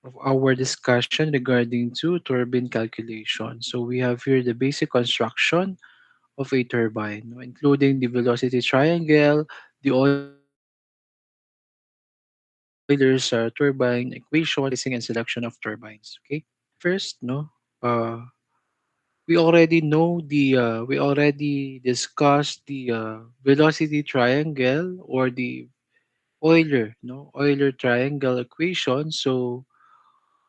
of our discussion regarding to turbine calculation. So we have here the basic construction of a turbine, no, including the velocity triangle, the Euler's turbine equation, spacing and selection of turbines. Okay. First, no, we already discussed the velocity triangle or the Euler triangle equation. So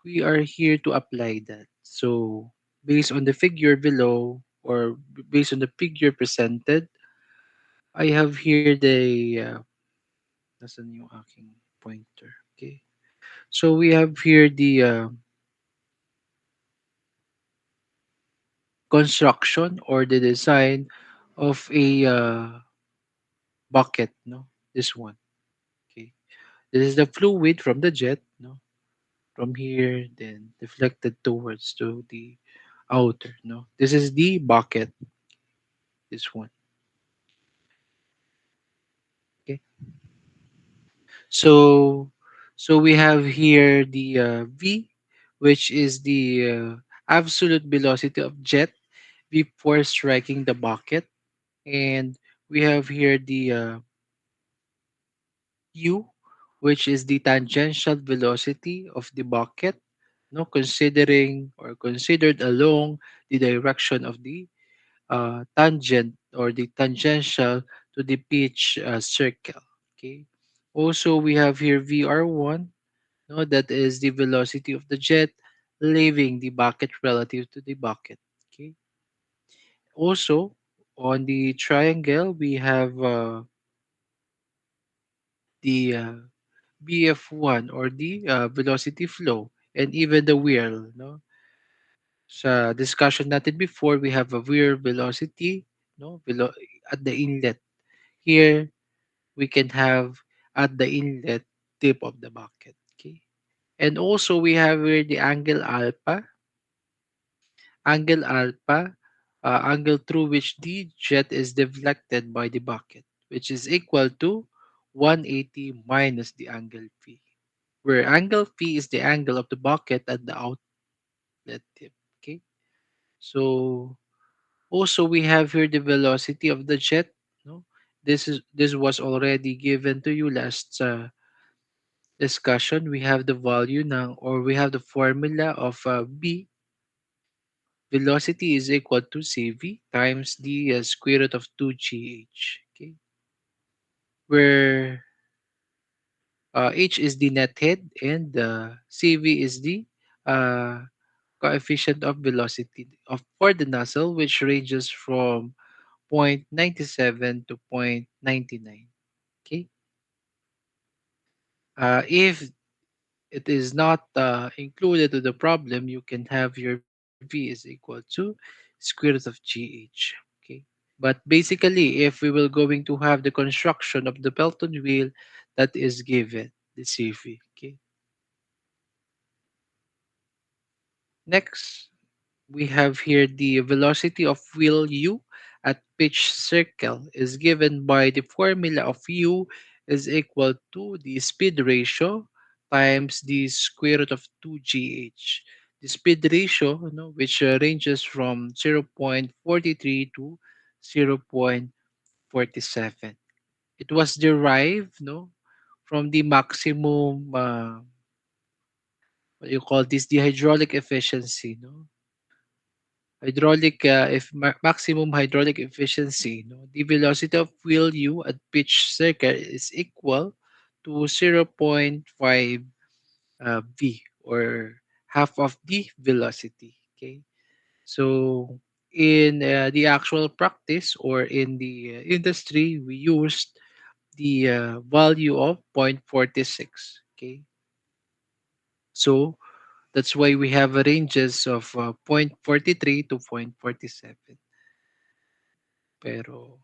we are here to apply that. So based on the figure below or based on the figure presented, I have here nasan yung aking pointer? Okay. So we have here the construction or the design of a bucket, no? This one. Okay. This is the fluid from the jet, no? From here, then deflected towards to the outer, no? This is the bucket, this one. Okay. So, so we have here the V, which is the absolute velocity of jet before striking the bucket, and we have here the U, which is the tangential velocity of the bucket, no, considering or considered along the direction of the tangent or the tangential to the pitch circle. Okay. Also, we have here VR1. No, that is the velocity of the jet leaving the bucket relative to the bucket. Okay. Also, on the triangle, we have the BF1 or the velocity flow and even the whirl. No? Sa discussion natin before, we have a whirl velocity, no? At the inlet. Here, we can have at the inlet tip of the bucket. Okay. And also, we have here the angle through which the jet is deflected by the bucket, which is equal to 180 minus the angle phi, where angle phi is the angle of the bucket at the outlet tip. Okay, so also we have here the velocity of the jet. No, this was already given to you last discussion. We have the value now, or we have the formula of b. Velocity is equal to Cv times the square root of 2gh. Okay, where h is the net head and Cv is the uh, coefficient of velocity of for the nozzle, which ranges from 0.97 to 0.99. Okay, if it is not included to the problem, you can have your v is equal to square root of gh. Okay. But basically, if we will going to have the construction of the Pelton wheel, that is given the CV. Okay. Next, we have here the velocity of wheel U at pitch circle is given by the formula of U is equal to the speed ratio times the square root of 2gh. The speed ratio, which ranges from 0.43 to 0.47. It was derived, from the maximum, what you call this, the hydraulic efficiency, maximum hydraulic efficiency, the velocity of wheel U at pitch circle is equal to zero point 0.5 v, or half of the velocity. Okay, so in the actual practice or in the industry, we used the value of 0.46. Okay, so that's why we have a ranges of 0.43 to 0.47. Pero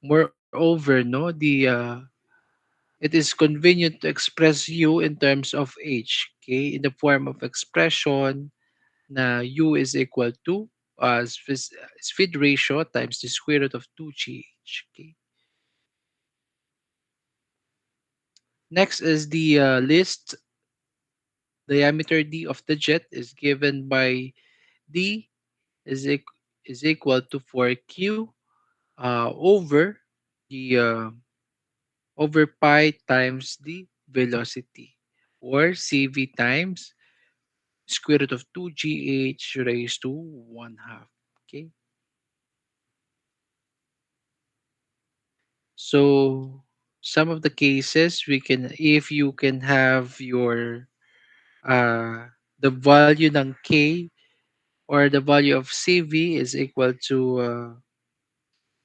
moreover, it is convenient to express u in terms of h, okay, in the form of expression na u is equal to speed ratio times the square root of 2gh. Okay. Next is the list diameter d of the jet is given by d is, is equal to 4q over the over pi times the velocity, or cv times square root of 2gh raised to 1 half. Okay, so some of the cases we can, if you can have your the value ng k or the value of cv is equal to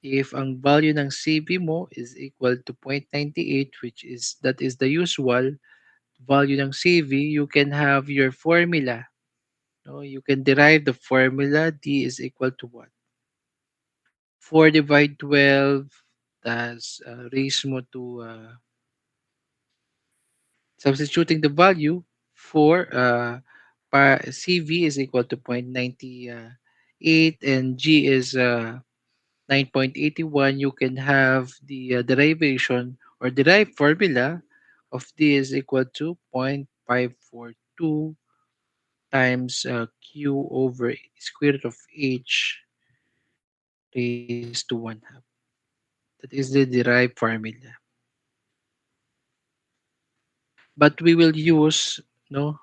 if ang value ng cv mo is equal to 0.98, which is that is the usual value ng cv, you can have your formula. No, you can derive the formula d is equal to what? 4 divide 12, that's raise mo to substituting the value for CV is equal to 0.98 and G is 9.81. You can have the derivation or derived formula of D is equal to 0.542 times Q over square root of H raised to 1 half. That is the derived formula. But we will use, no,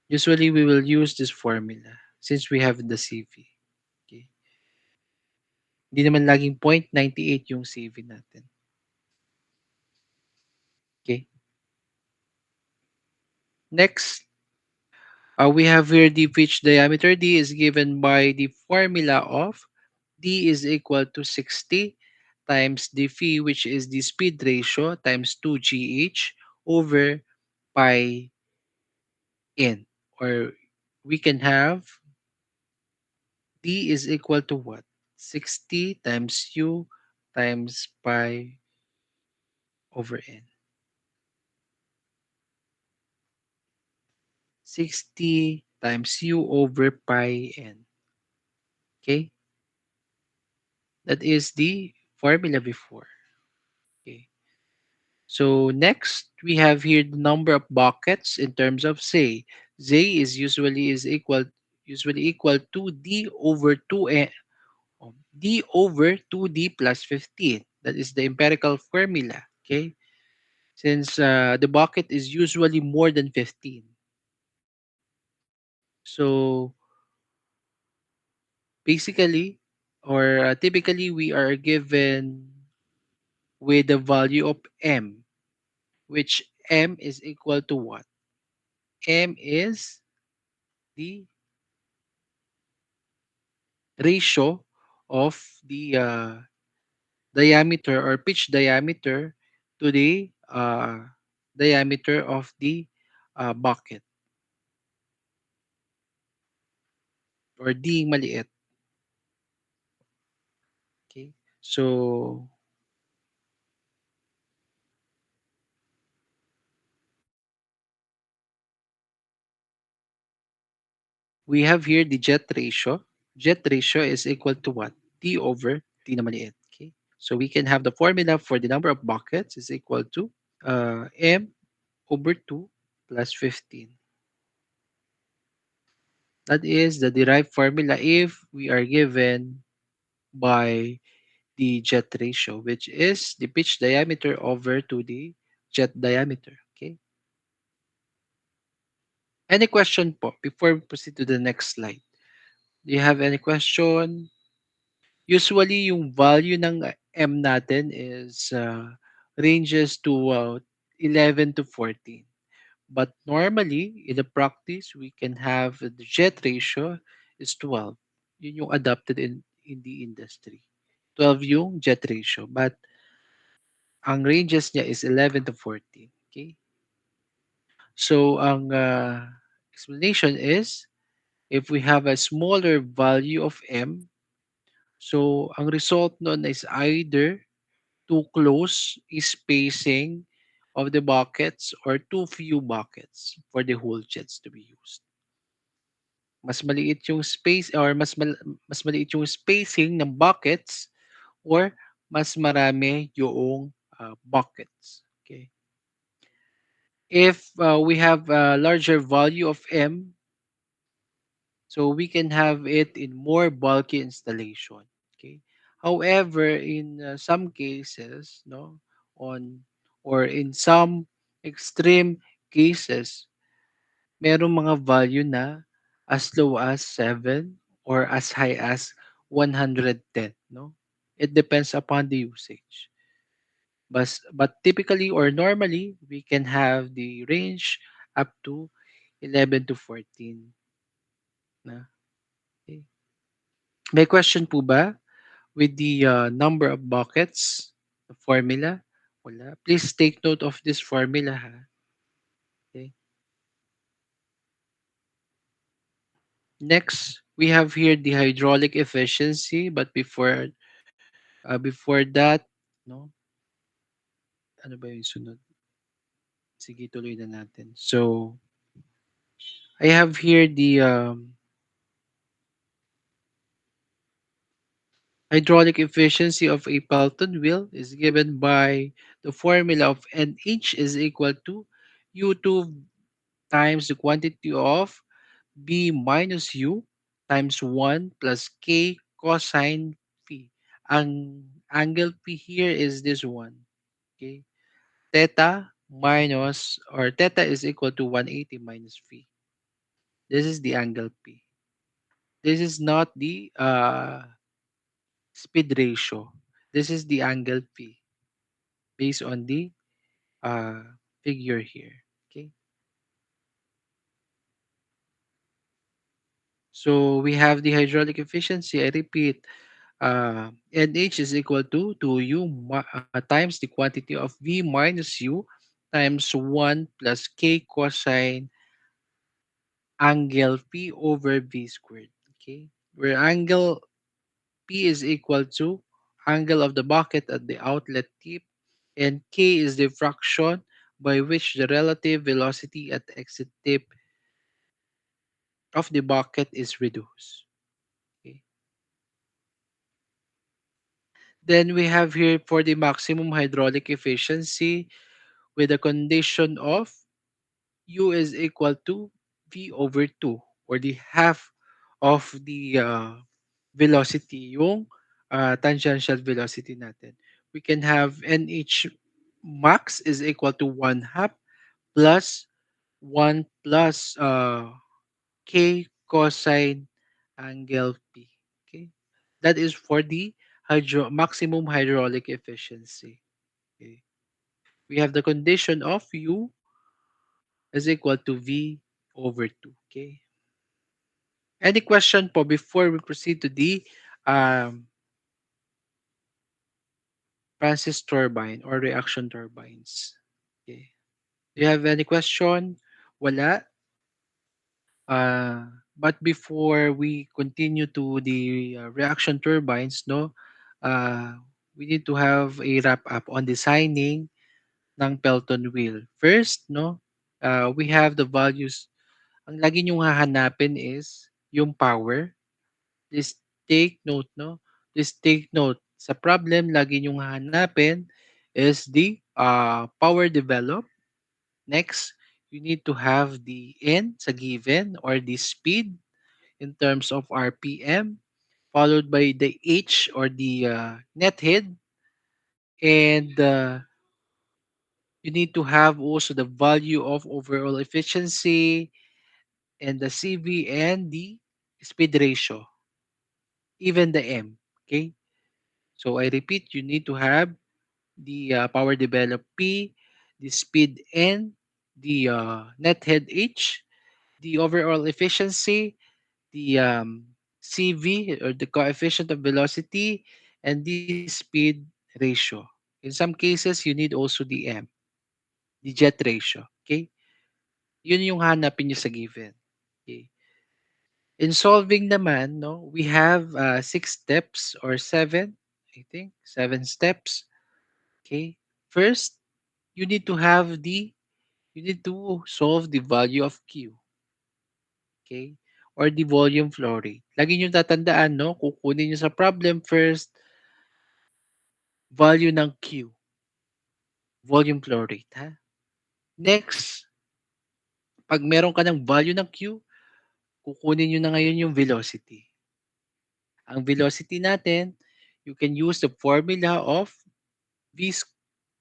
usually we will use this formula since we have the CV. Okay. Hindi naman laging 0.98 yung CV natin. Okay. Next, we have here the pitch diameter. D is given by the formula of D is equal to 60 times the phi, which is the speed ratio, times 2gh over pi n. Or we can have D is equal to what? 60 times u times pi over n. 60 times u over pi n. Okay? That is the formula before. Okay. So next, we have here the number of buckets in terms of Z. Z is usually equal to D over 2n, D over 2D plus 15. That is the empirical formula. Okay? Since the bucket is usually more than 15. So basically, or typically, we are given with the value of M, which M is equal to what? M is the ratio of the diameter or pitch diameter to the diameter of the bucket, or D maliit. Okay. So we have here the jet ratio. Jet ratio is equal to what? D over D na maliit. Okay. So we can have the formula for the number of buckets is equal to M over 2 plus 15. That is the derived formula if we are given by the jet ratio, which is the pitch diameter over to the jet diameter. Okay. Any question po before we proceed to the next slide? Do you have any question? Usually, yung value ng M natin is ranges to 11 to 14. But normally, in the practice, we can have the jet ratio is 12. Yun yung adopted in the industry. 12 yung jet ratio. But ang ranges niya is 11 to 14. Okay? So, ang explanation is, if we have a smaller value of M, so ang result nun is either too close spacing of the buckets or too few buckets for the whole jets to be used. Mas maliit yung space or mas maliit yung spacing ng buckets or mas marami yung buckets. Okay? If we have a larger value of M, so we can have it in more bulky installation. Okay. However, in some cases, no, on or in some extreme cases, merong mga value na as low as 7 or as high as 110, no? It depends upon the usage. But typically or normally, we can have the range up to 11 to 14 na. Okay. May question po ba with the number of buckets, the formula? Wala. Please take note of this formula ha. Okay. Next, we have here the hydraulic efficiency, but before that, no, ano ba yung sunod? Sige, tuloy na natin. So, I have here the hydraulic efficiency of a Pelton wheel is given by the formula of NH is equal to U2 times the quantity of B minus U times 1 plus K cosine phi. Ang angle P here is this one. Okay. Theta minus or theta is equal to 180 minus phi. This is the angle P. This is not the speed ratio. This is the angle P based on the uh, figure here. Okay. So we have the hydraulic efficiency. I repeat, NH is equal to 2U times the quantity of V minus U times 1 plus K cosine angle P over V squared. Okay. Where angle P is equal to angle of the bucket at the outlet tip and K is the fraction by which the relative velocity at the exit tip of the bucket is reduced. Okay. Then we have here for the maximum hydraulic efficiency with a condition of U is equal to V over 2 or the half of the velocity, yung tangential velocity natin. We can have NH max is equal to 1 half plus 1 plus K cosine angle P. Okay? That is for the maximum hydraulic efficiency. Okay? We have the condition of U is equal to V over 2. Okay? Any question po before we proceed to the um, Francis turbine or reaction turbines? Okay. Do you have any question? Wala? But before we continue to the reaction turbines, no, uh, we need to have a wrap up on designing ng Pelton wheel. First, no, we have the values. Ang lagi niyong hahanapin is yung power. Please take note, no? Please take note. Sa problem, lagi niyong hahanapin is the power developed. Next, you need to have the N sa given or the speed in terms of RPM, followed by the H or the net head, and you need to have also the value of overall efficiency and the CV and the speed ratio, even the M. Okay, so I repeat, you need to have the power developed P, the speed N, the net head H, the overall efficiency, the CV or the coefficient of velocity, and the speed ratio. In some cases, you need also the M, the jet ratio. Okay? Yun yung hanapin nyo sa given. Okay? In solving naman, no, we have 6 steps or seven, I think, 7 steps. Okay? First, you need to have you need to solve the value of Q. Okay? Or the volume flow rate. Lagi nyo tatandaan, no? Kukunin nyo sa problem first, value ng Q, volume flow rate, ha? Next, 'Pag meron ka ng value ng Q, kukunin niyo na ngayon yung velocity. Ang velocity natin, you can use the formula of V,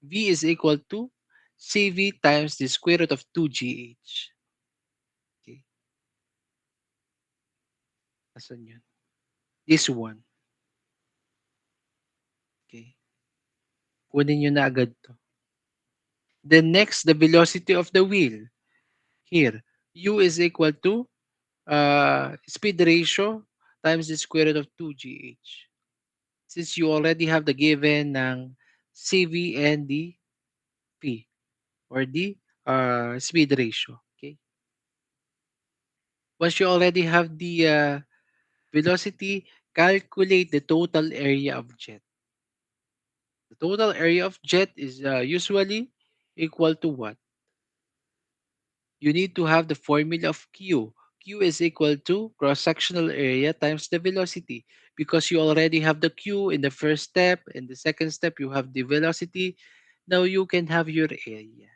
V is equal to CV times the square root of 2GH. Okay, asan yun? This one. Okay, kunin nyo na agad to. Then next, the velocity of the wheel. Here, U is equal to speed ratio times the square root of 2GH. Since you already have the given ng CV and the P or the speed ratio. Okay. Once you already have the velocity, calculate the total area of jet. The total area of jet is usually equal to what? You need to have the formula of Q. Q is equal to cross-sectional area times the velocity because you already have the Q in the first step. In the second step, you have the velocity. Now you can have your area.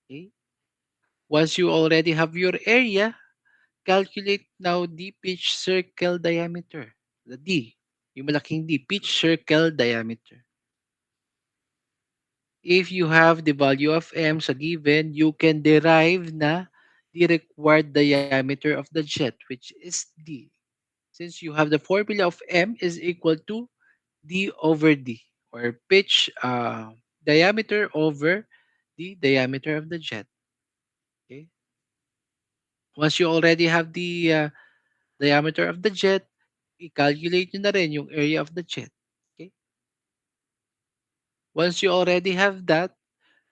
Okay? Once you already have your area, calculate now the pitch circle diameter. The D. Yung malaking D. Pitch circle diameter. If you have the value of M sa given, you can derive na the required diameter of the jet, which is D. Since you have the formula of M is equal to D over D, or pitch diameter over the diameter of the jet. Okay. Once you already have the diameter of the jet, i-calculate nyo na rin yung area of the jet. Okay. Once you already have that,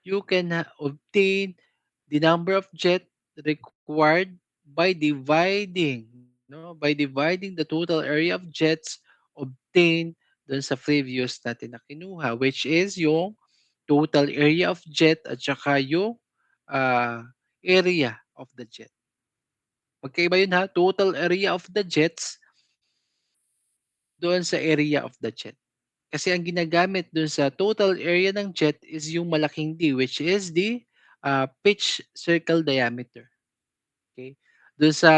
you can obtain the number of jet required by dividing by dividing the total area of jets obtained dun sa previous natin na kinuha, which is yung total area of jet at saka yung ah, area of the jet. Magkaiba yun ha, total area of the jets doon sa area of the jet. Kasi ang ginagamit dun sa total area ng jet is yung malaking D, which is the pitch circle diameter. Okay? Dun sa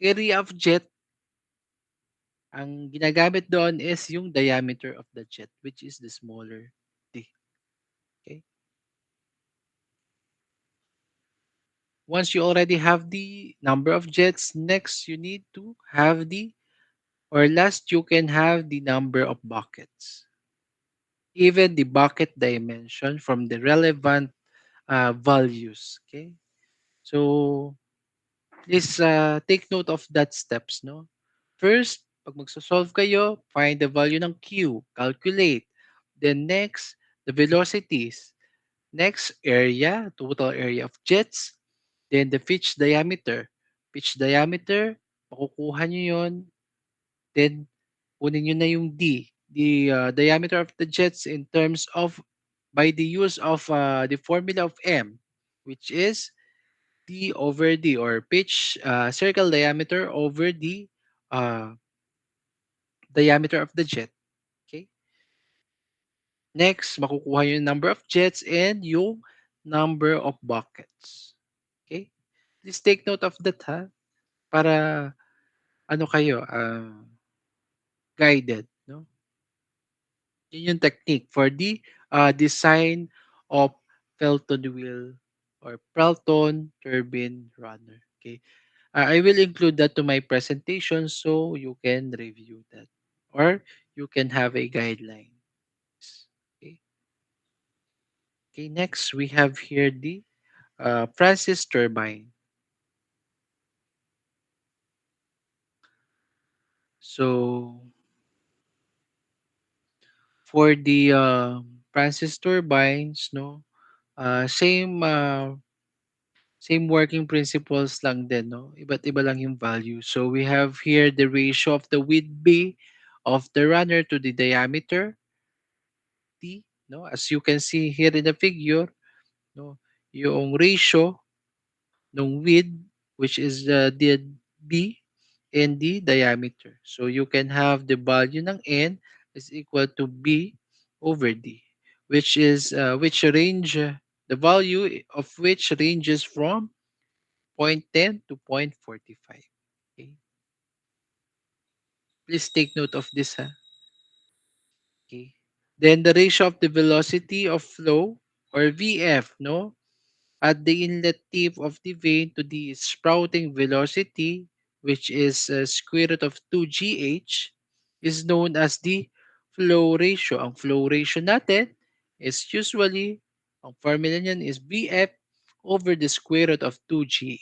area of jet, ang ginagamit doon is yung diameter of the jet, which is the smaller D. Okay? Once you already have the number of jets, next you need to have the, or last you can have the number of buckets. Even the bucket dimension from the relevant values. Okay? So, please take note of that steps, no? First, pag magso-solve kayo, find the value ng Q, calculate. Then next, the velocities. Next, area, total area of jets. Then the pitch diameter. Pitch diameter, makukuha nyo yon. Then, kunin nyo na yung D, the diameter of the jets in terms of by the use of the formula of M, which is D over D, or pitch circle diameter over the uh, diameter of the jet. Okay? Next, makukuha yung number of jets and yung number of buckets. Okay? Please take note of that ha, para ano kayo, guided. No? Yun yung technique for the design of Pelton wheel or Pelton turbine runner. Okay? I will include that to my presentation so you can review that or you can have a guideline. Okay. Okay. Next, we have here the Francis turbine. So for the Francis turbines, no, same working principles lang din, no? Iba't iba lang yung value. So we have here the ratio of the width B of the runner to the diameter T, no? As you can see here in the figure, no, yung ratio ng width, which is the B, and the diameter. So you can have the value ng N is equal to B over D, which is which range the value of which ranges from 0.10 to 0.45. Okay. Please take note of this. Ha? Okay. Then the ratio of the velocity of flow or VF, no, at the inlet tip of the vein to the sprouting velocity, which is square root of 2GH, is known as the flow ratio. Ang flow ratio natin is usually, ang formula niyan is VF over the square root of 2GH.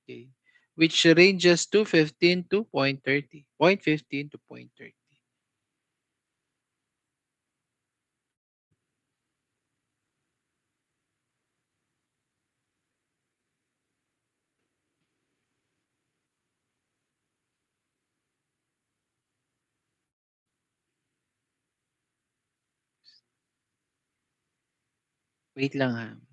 Okay. Which ranges to 15 to 0.30, 0.15 to 0.30. Wait lang ha.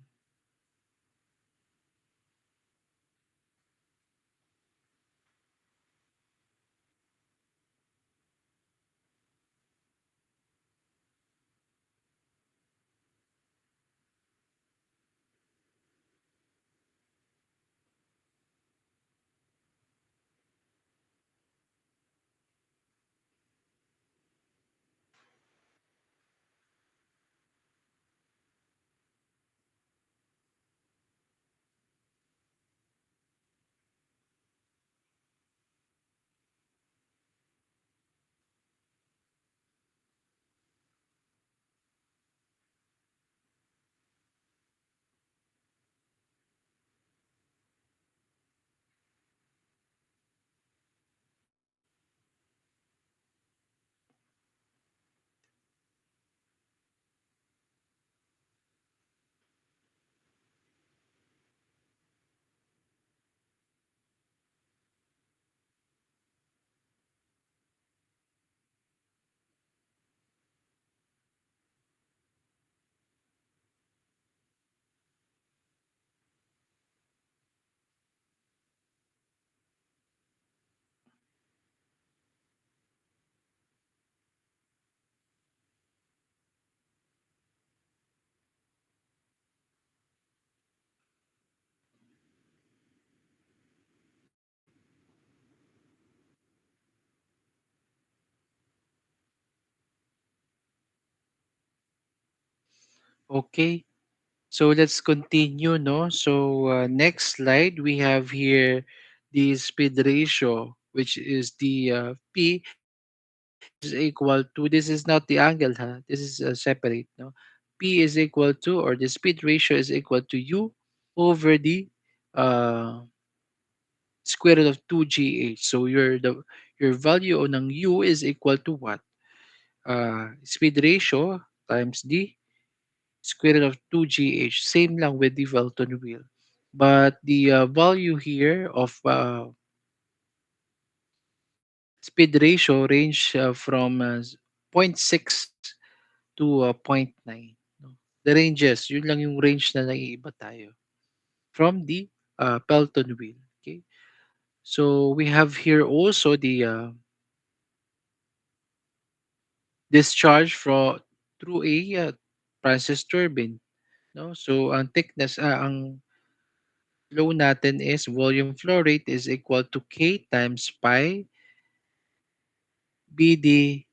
Okay. So let's continue, no? So next slide, we have here the speed ratio, which is the P is equal to, this is not the angle, huh? This is separate, no? P is equal to, or the speed ratio is equal to U over the uh, square root of 2GH. So your value ng U is equal to what? Speed ratio times the square root of 2GH. Same lang with the Velton wheel. But the value here of speed ratio range from zero point 0.6 to zero point 0.9. No? The ranges, yun lang yung range na naiiba tayo from the Pelton wheel. Okay? So we have here also the discharge through a process turbine. No? So ang thickness, ang flow natin is volume flow rate is equal to K times pi BD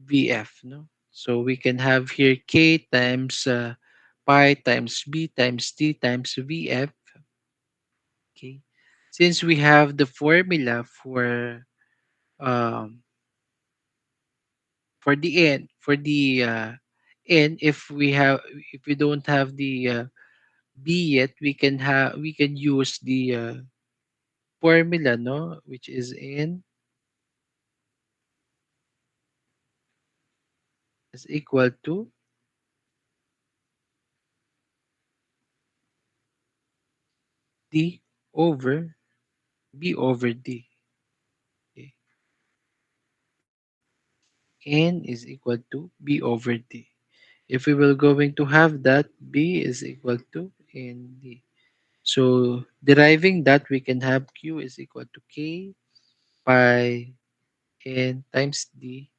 VF. No? So we can have here K times pi times B times T times VF. Okay. Since we have the formula um, for the n, if we don't have the B yet, we can use the formula, no, which is n is equal to d over b over d. Okay. N is equal to b over d. If we will going to have that, b is equal to nd. So deriving that, we can have q is equal to k pi n times d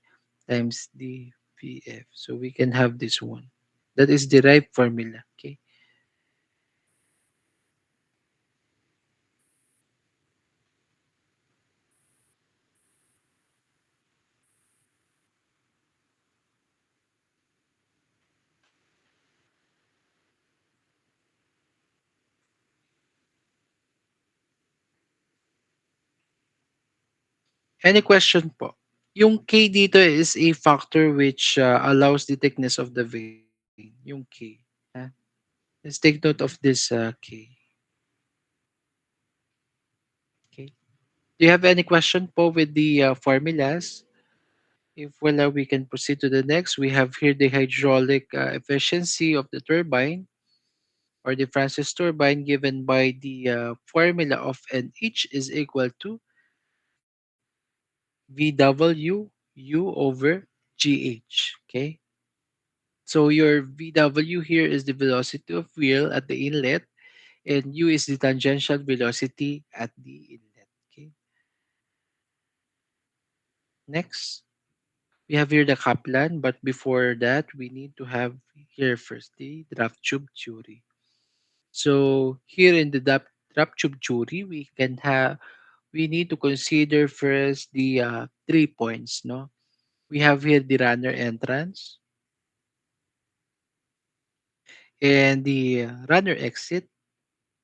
times d vf. So we can have this one. That is derived formula. Okay. Any question po? Yung K dito is a factor which allows the thickness of the vein. Yung K. Ha? Let's take note of this K. Okay. Do you have any question po with the formulas? If wala, we can proceed to the next. We have here the hydraulic efficiency of the turbine or the Francis turbine given by the formula of NH is equal to VW U over GH. Okay. So your VW here is the velocity of wheel at the inlet and U is the tangential velocity at the inlet. Okay. Next, we have here the Kaplan, but before that, we need to have here first the draft tube theory. So here in the draft tube theory, we need to consider first the 3 points. No, we have here the runner entrance and the runner exit,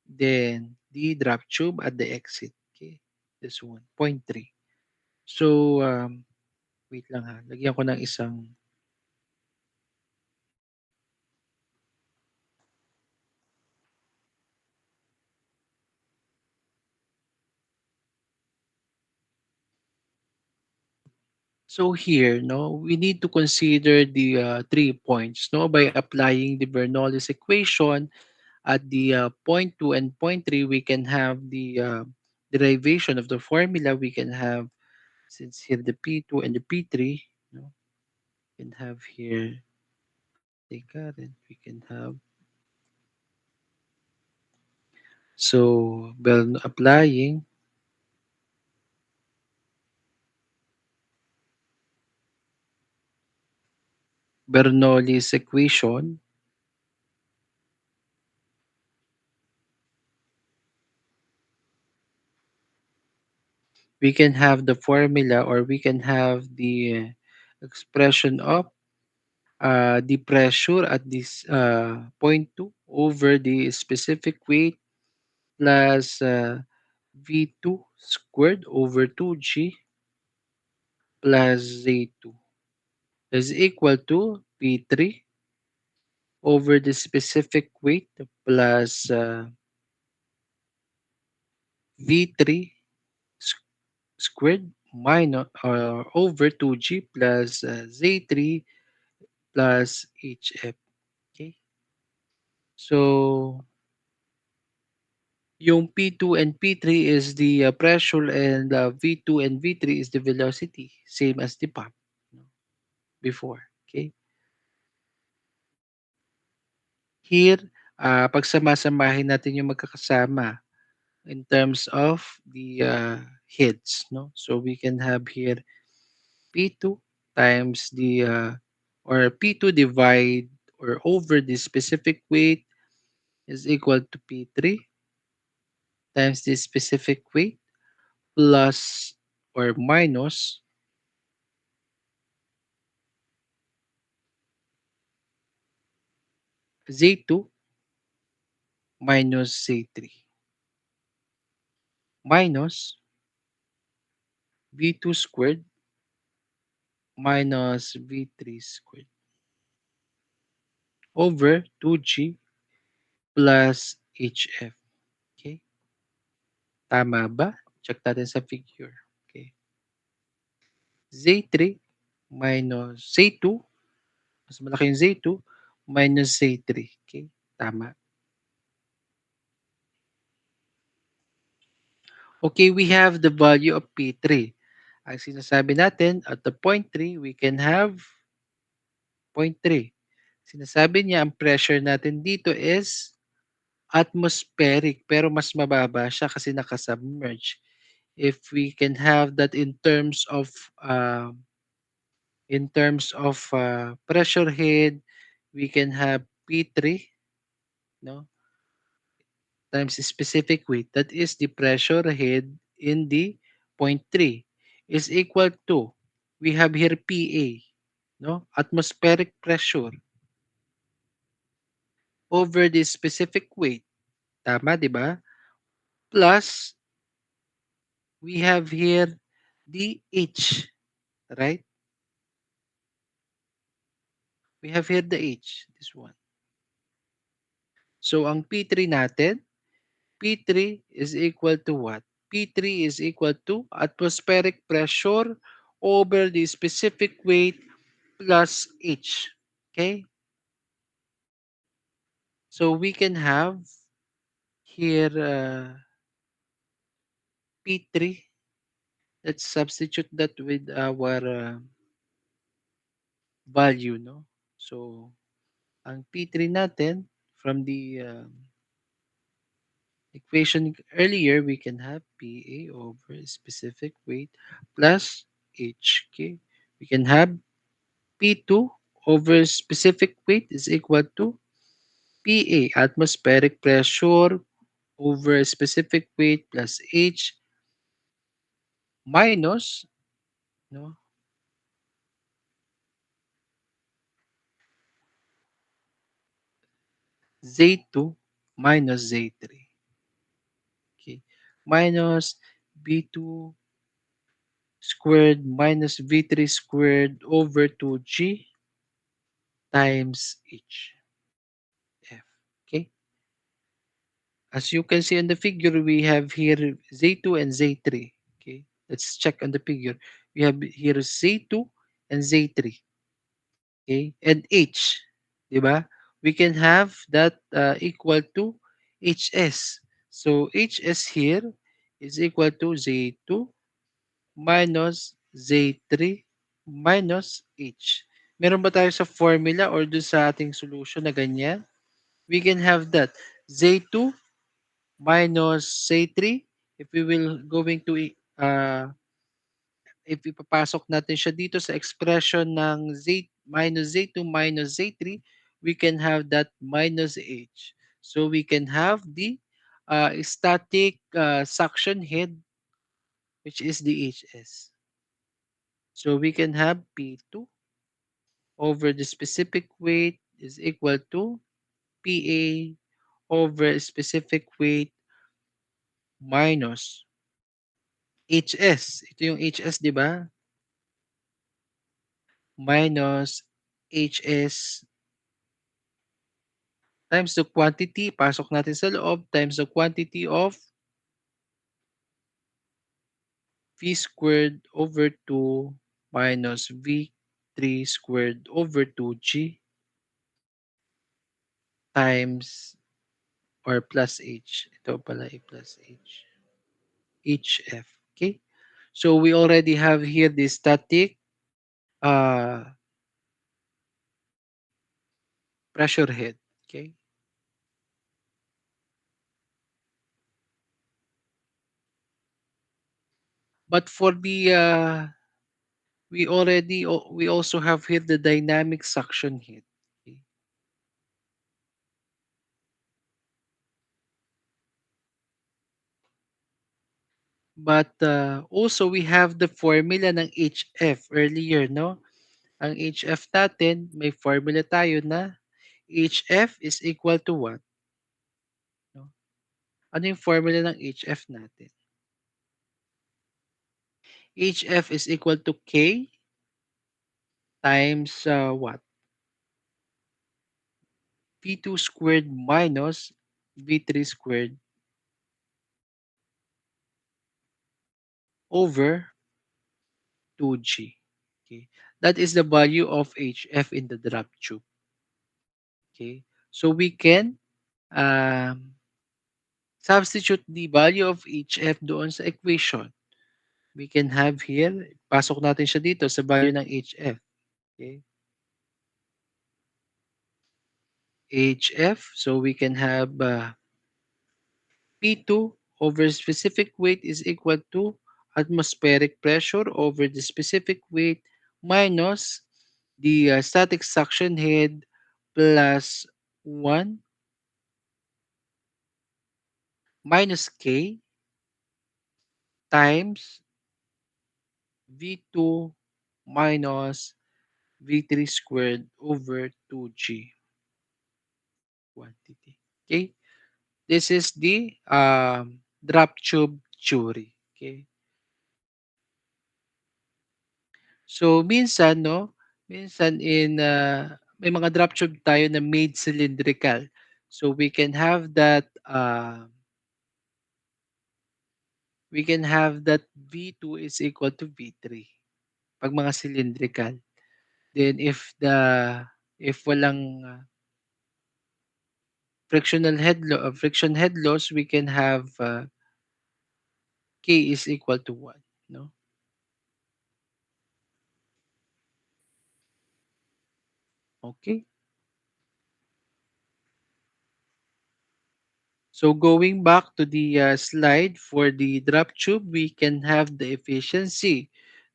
then the draft tube at the exit. Okay, this one, point 3. So, wait lang ha, lagyan ko ng isang. So here, no, we need to consider the 3 points, no, by applying the Bernoulli's equation at the point 2 and point 3. We can have the derivation of the formula. We can have, since here the P2 and the P3, no, we can have here the current. We can have so applying Bernoulli's equation, we can have the formula or we can have the expression of the pressure at this point 2 over the specific weight plus V2 squared over 2G plus Z2 is equal to P3 over the specific weight plus V3 squared minus over 2G plus Z3 plus HF. Okay. So, yung P2 and P3 is the pressure and V2 and V3 is the velocity, same as the pump, no, before. Okay? Here, pagsamasamahin natin yung magkakasama in terms of the heads. No? So we can have here P2 times the, or P2 divide or over the specific weight is equal to P3 times the specific weight plus or minus Z2 minus Z3 minus V2 squared minus V3 squared over 2G plus HF. Okay? Tama ba? Check natin sa figure. Okay. Z3 minus Z2, mas malaki yung Z2 minus Z3. Okay? Tama. Okay, we have the value of P3. Ang sinasabi natin, at the point 3, we can have point 3. Sinasabi niya, ang pressure natin dito is atmospheric, pero mas mababa siya kasi nakasubmerge. If we can have that uh, in terms of pressure head, we can have P3, no, times the specific weight. That is the pressure head in the point 3 is equal to, we have here PA, no, atmospheric pressure over the specific weight. Tama, di ba? Plus, we have here the H, right? We have here the H, this one. So ang P3 natin, P3 is equal to what? P3 is equal to atmospheric pressure over the specific weight plus H. Okay? So we can have here P3. Let's substitute that with our value, no? So ang P3 natin from the equation earlier, we can have PA over specific weight plus H. Okay? We can have P2 over specific weight is equal to PA, atmospheric pressure over specific weight plus H minus, no, Z2 minus Z3. Okay? Minus B2 squared minus V3 squared over 2G times H. F. Okay? As you can see on the figure, we have here Z2 and Z3. Okay? Let's check on the figure. We have here Z2 and Z3. Okay? And H. Diba? We can have that equal to HS. So HS here is equal to Z2 minus Z3 minus H. Meron ba tayo sa formula or doon sa ating solution na ganyan? We can have that Z2 minus Z3 if we will going to if ipapasok natin siya dito sa expression ng Z2 minus Z3, we can have that minus H. So we can have the static suction head, which is the HS. So we can have P2 over the specific weight is equal to PA over specific weight minus HS. Ito yung HS, di ba? Minus HS times the quantity, pasok natin sa loob, times the quantity of V squared over 2 minus V3 squared over 2G times or plus H. Ito pala plus H. HF. Okay? So we already have here the static uh, pressure head. Okay? But for the we also have here the dynamic suction head. Okay? But also we have the formula ng HF earlier, no? Ang HF natin, may formula tayo na HF is equal to what? No? Ano yung formula ng HF natin? HF is equal to K times what? V2 squared minus V3 squared over 2G. Okay. That is the value of HF in the drop tube. Okay. So we can um, substitute the value of HF doon sa equation. We can have here, pasok natin siya dito sa value ng HF. Okay. HF, so we can have P2 over specific weight is equal to atmospheric pressure over the specific weight minus the static suction head plus 1 minus K times V2 minus V3 squared over 2G quantity. Okay? This is the drop tube theory. Okay? So minsan 'no, minsan may mga drop tube tayo na made cylindrical. So we can have that V2 is equal to V3 'pag mga cylindrical. Then if walang friction head loss, we can have K is equal to 1, no? Okay. So going back to the slide for the drop tube, we can have the efficiency.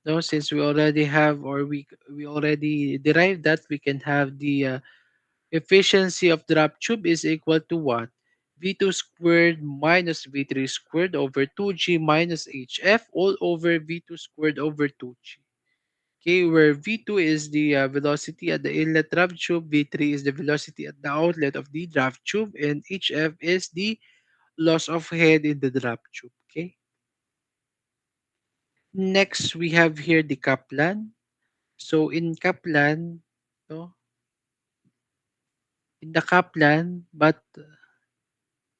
No, since we already have or we already derived that, we can have the efficiency of drop tube is equal to what? V2 squared minus V3 squared over 2G minus HF all over V2 squared over 2G. Okay, where V2 is the velocity at the inlet draft tube, V3 is the velocity at the outlet of the draft tube, and HF is the loss of head in the draft tube. Okay. Next, we have here the Kaplan. So in Kaplan, no, in the Kaplan, but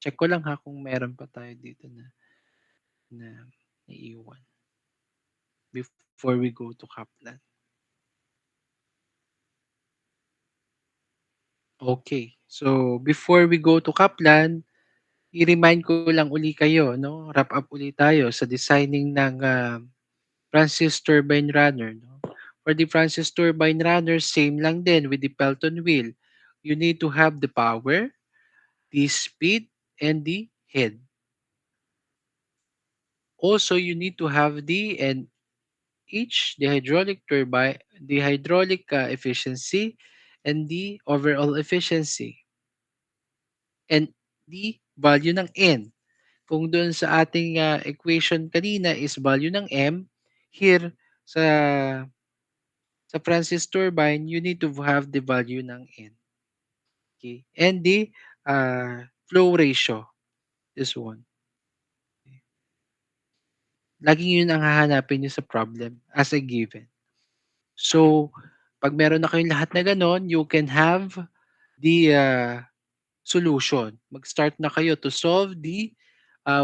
check ko lang ha kung meron pa tayo dito na naiiwan before we go to Kaplan. Okay. So before we go to Kaplan, i-remind ko lang uli kayo, no? Wrap up uli tayo sa designing ng Francis turbine runner, no? For the Francis turbine runner, same lang din with the Pelton wheel. You need to have the power, the speed, and the head. Also, you need to have the hydraulic turbine, the hydraulic efficiency, and the overall efficiency, and the value ng N. Kung doon sa ating equation kanina is value ng M, here sa Francis turbine, you need to have the value ng N. Okay? And the flow ratio, this one. Laging yun ang hahanapin nyo sa problem as a given. So, pag meron na kayong lahat na ganon, you can have the solution. Mag-start na kayo to solve the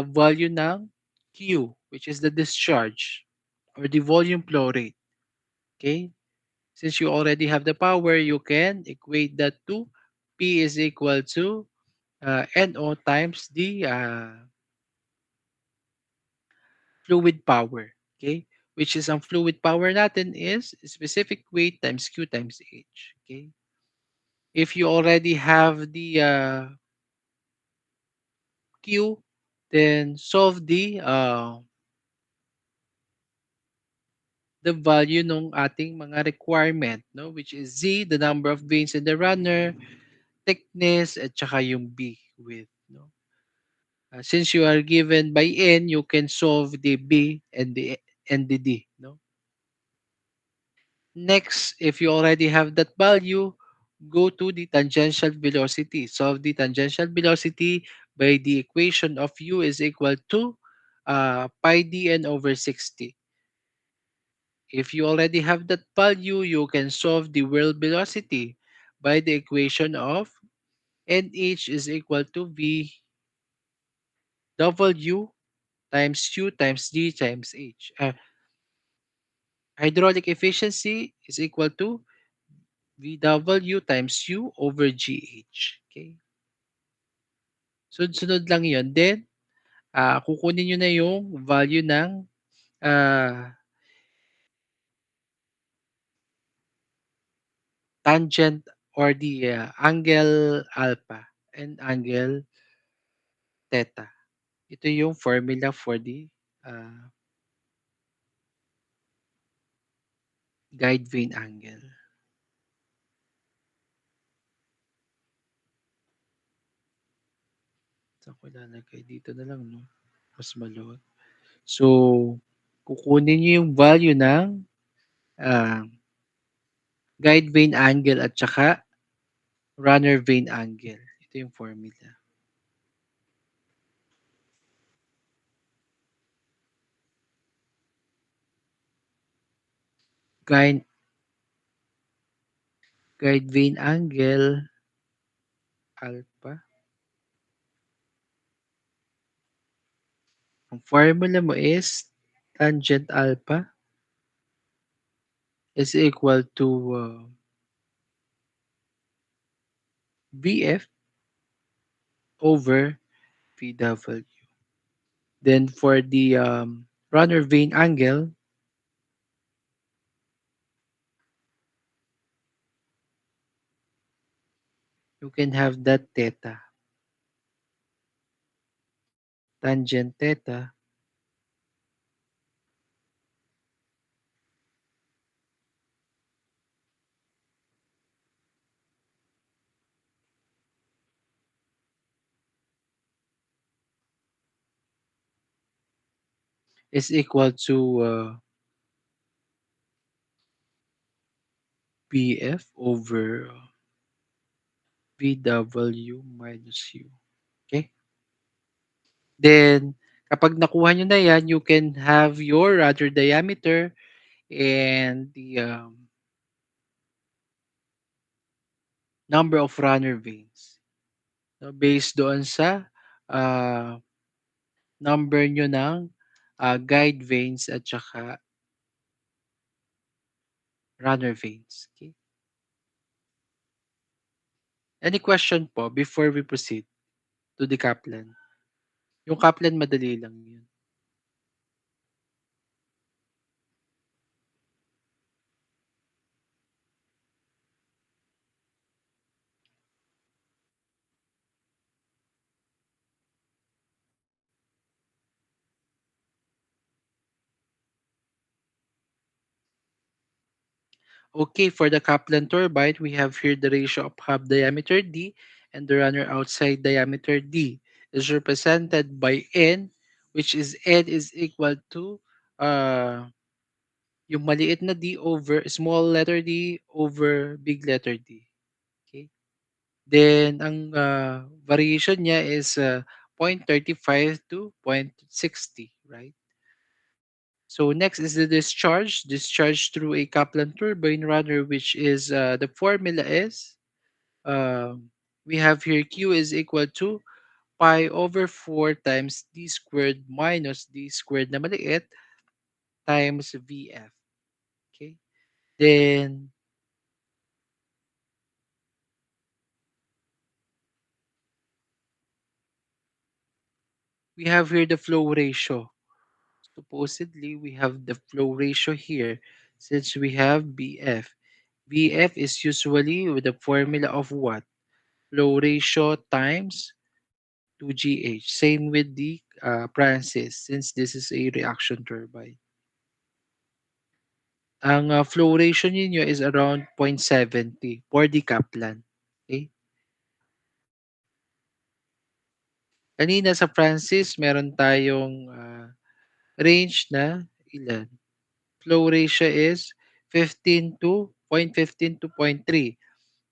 value ng Q, which is the discharge or the volume flow rate. Okay? Since you already have the power, you can equate that to P is equal to NO times the fluid power. Okay? Which is ang fluid power natin is specific weight times Q times H. Okay? If you already have the Q, then solve the value ng ating mga requirement, no? Which is Z, the number of veins in the runner, thickness, at saka yung B width, no? Since you are given by N, you can solve the B and the D, no? Next, if you already have that value, go to the tangential velocity. Solve the tangential velocity by the equation of U is equal to pi dn over 60. If you already have that value, you can solve the whirl velocity by the equation of NH is equal to VW times U times G times H. Hydraulic efficiency is equal to VW times U over GH. Okay? Sunod-sunod lang yon. Then, kukunin nyo na yung value ng ah, tangent or the angle alpha and angle theta. Ito yung formula for the uh, guide vane angle. Saan ko ilalagay? Dito na lang, no? Mas maluwag. So, kukunin nyo yung value ng ah, guide vane angle at saka runner vane angle. Ito yung formula. guide, guide vein angle alpha. Ang formula mo is tangent alpha is equal to VF over VW. Then for the runner vein angle, you can have that theta. Tangent theta is equal to BF over VW minus U. Okay? Then, kapag nakuha nyo na yan, you can have your rudder diameter and the number of runner veins. No, based doon sa uh, number nyo ng guide veins at saka runner veins. Okay? Any question po before we proceed to the Kaplan? Yung Kaplan, madali lang yun. Okay, for the Kaplan turbine, we have here the ratio of hub diameter D and the runner outside diameter D is represented by N, which is N is equal to uh, yung maliit na d over small letter d over big letter D. Okay? Then, ang variation niya is 0.35 to 0.60, right? So next is the discharge. Discharge through a Kaplan turbine runner, which is the formula is we have here Q is equal to pi over 4 times d squared minus d squared na maliit times VF. Okay. Then we have here the flow ratio. Supposedly we have the flow ratio here since we have BF. BF is usually with the formula of what? Flow ratio times 2GH. Same with the Francis since this is a reaction turbine. Ang flow ratio ninyo is around 0.70 for the Kaplan. Okay? Kanina sa Francis, meron tayong range na ilan? Flow ratio is 15 to 0.15 to 0.3.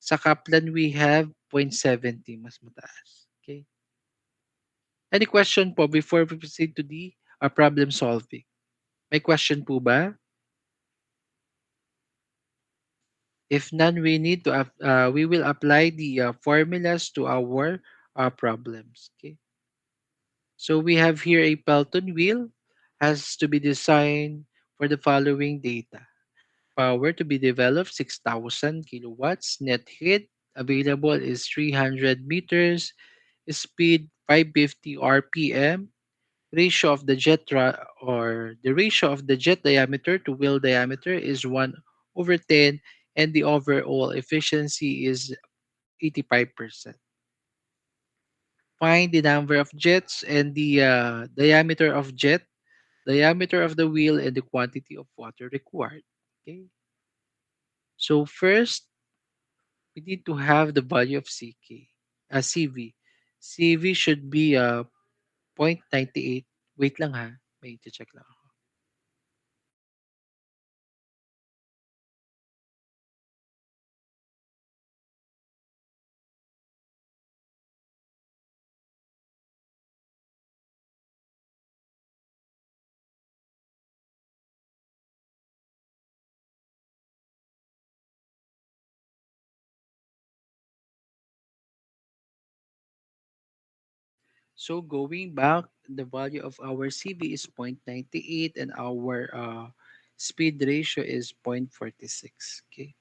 Sa Kaplan, we have 0.70. Mas mataas. Okay? Any question po before we proceed to the problem solving? May question po ba? If none, we need to we will apply the formulas to our problems. Okay. So we have here a Pelton wheel has to be designed for the following data. Power to be developed 6,000 kilowatts. Net heat available is 300 meters. Speed 550 RPM. Ratio of the or the ratio of the jet diameter to wheel diameter is 1 over 10 and the overall efficiency is 85%. Find the number of jets and the diameter of jet, diameter of the wheel, and the quantity of water required. Okay. So first, we need to have the value of CK, CV. CV should be 0.98. Wait lang ha. May check lang. So going back, the value of our CV is 0.98 and our speed ratio is 0.46. Okay.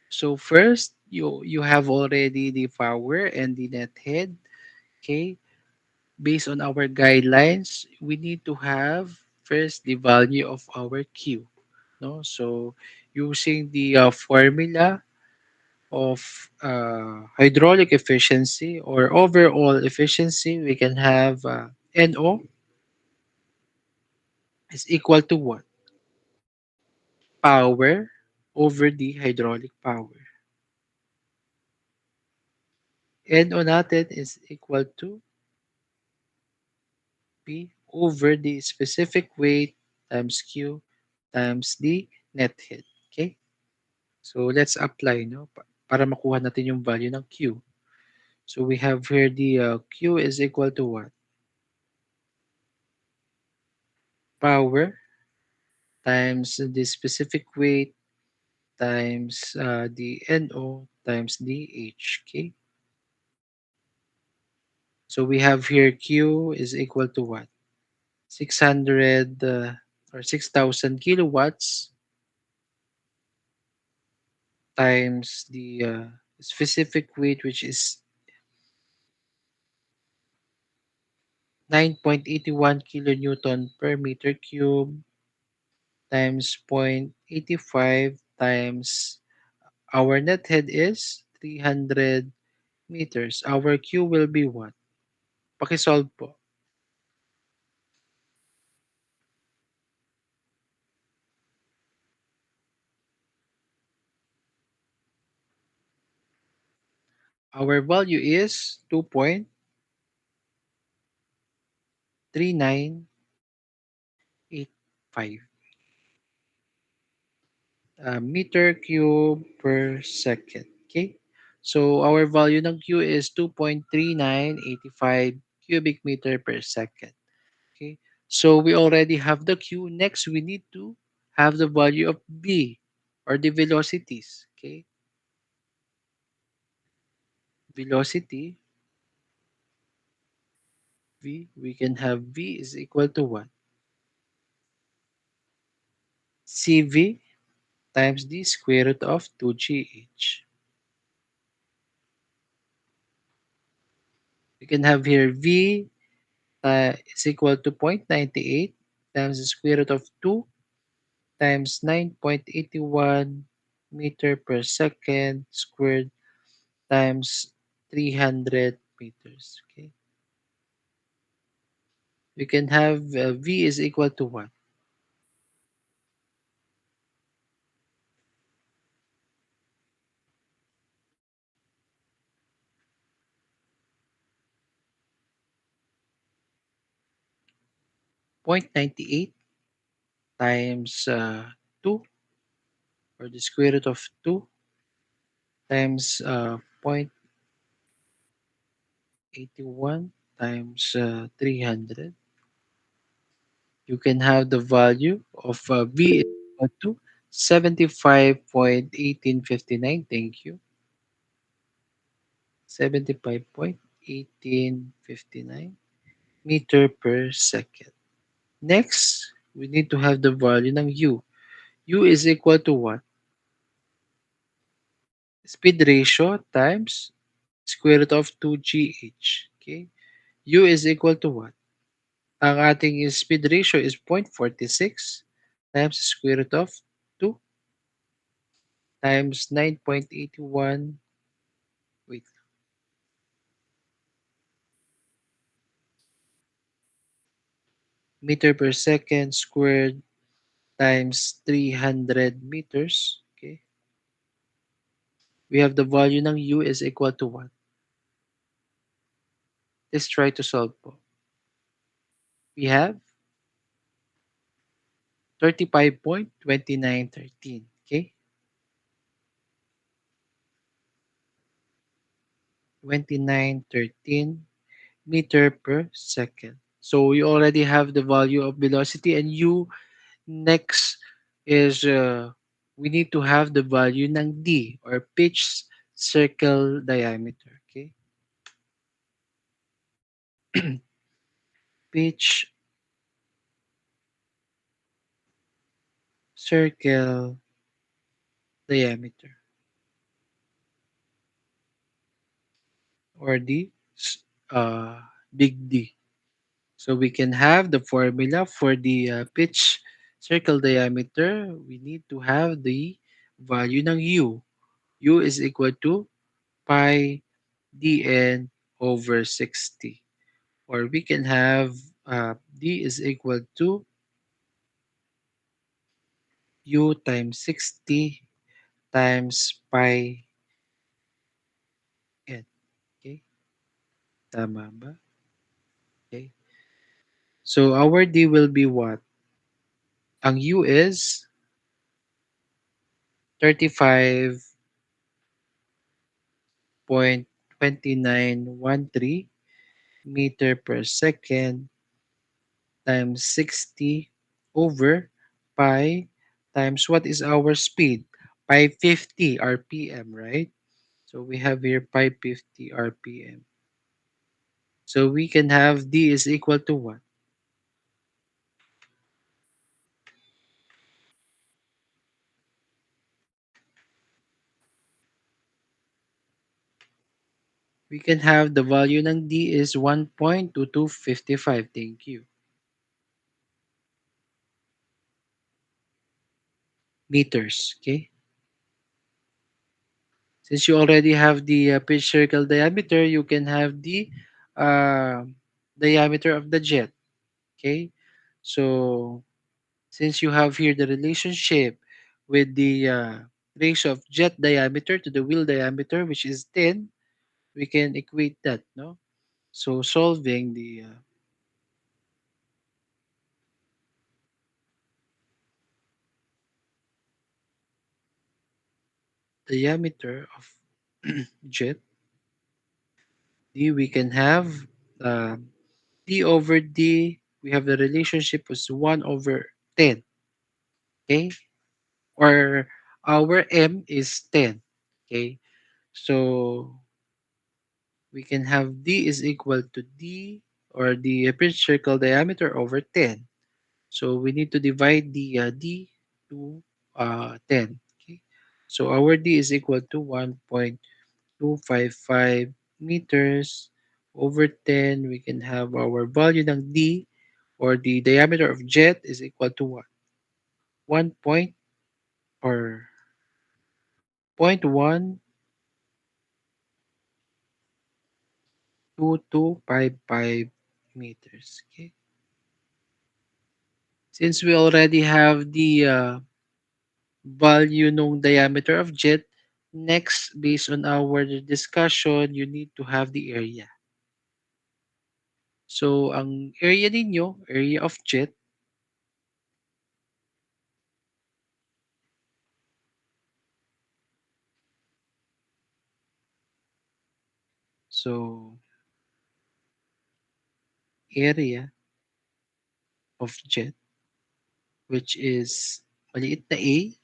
So first, you have already the power and the net head. Okay. Based on our guidelines, we need to have first the value of our Q. No, so using the formula of hydraulic efficiency or overall efficiency, we can have NO is equal to what? Power over the hydraulic power. NO natin is equal to P over the specific weight times Q times the net head. Okay? So let's apply no para makuha natin yung value ng Q. So we have here the Q is equal to what? Power times the specific weight times the NO times the H. Okay? So we have here Q is equal to what? 600 or 6,000 kilowatts times the specific weight, which is 9.81 kilonewton per meter cube times 0.85 times our net head is 300 meters. Our Q will be what? Pakisolve po. Our value is 2.3985 meter cube per second. Okay? So our value ng Q is 2.3985 cubic meter per second. Okay? So we already have the Q. Next, we need to have the value of B or the velocities. Okay? Velocity V, we can have V is equal to what? CV times the square root of 2GH. We can have here V is equal to 0.98 times the square root of 2 times 9.81 meter per second squared times 300 meters. Okay. We can have V is equal to what? 0.98 times 2 or the square root of 2 times 0.81 times 300. You can have the value of V is equal to 75.1859. Thank you. 75.1859 meter per second. Next, we need to have the value ng U. U is equal to what? Speed ratio times square root of 2GH. Okay? U is equal to what? Ang ating speed ratio is 0.46 times square root of 2 times 9.81 wait, meter per second squared times 300 meters. Okay? We have the value ng U is equal to what? Let's try to solve po. We have 35.2913. Okay? 2913 meter per second. So you already have the value of velocity and U next is we need to have the value ng D or pitch circle diameter. Okay? pitch circle diameter, or uh, big D. So we can have the formula for the pitch circle diameter. We need to have the value ng U. U is equal to pi dn over 60. Or we can have D is equal to U times 60 times pi n. Okay? Tama ba? Okay. So our D will be what? Ang U is 35.2913 meter per second times 60 over pi times what is our speed? Pi 50 RPM, right? So we have here pi 50 RPM. So we can have D is equal to what? We can have the value ng D is 1.2255. Thank you. Meters, okay? Since you already have the pitch circle diameter, you can have the uh, diameter of the jet, okay? So since you have here the relationship with the ratio of jet diameter to the wheel diameter, which is 10, we can equate that, no? So solving the diameter of jet, D, we can have uh, D over D, we have the relationship was 1 over 10, okay? Or our M is 10, okay? So we can have D is equal to D, or the pitch circle diameter, over 10. So we need to divide the D to 10. Okay? So our D is equal to 1.255 meters over 10. We can have our value ng D, or the diameter of jet, is equal to what? 1 point, or 0.12255 meters. Okay? Since we already have the value nung diameter of jet, next, based on our discussion, you need to have the area. So, ang area ninyo, area of jet, so area of jet, which is maliit na a,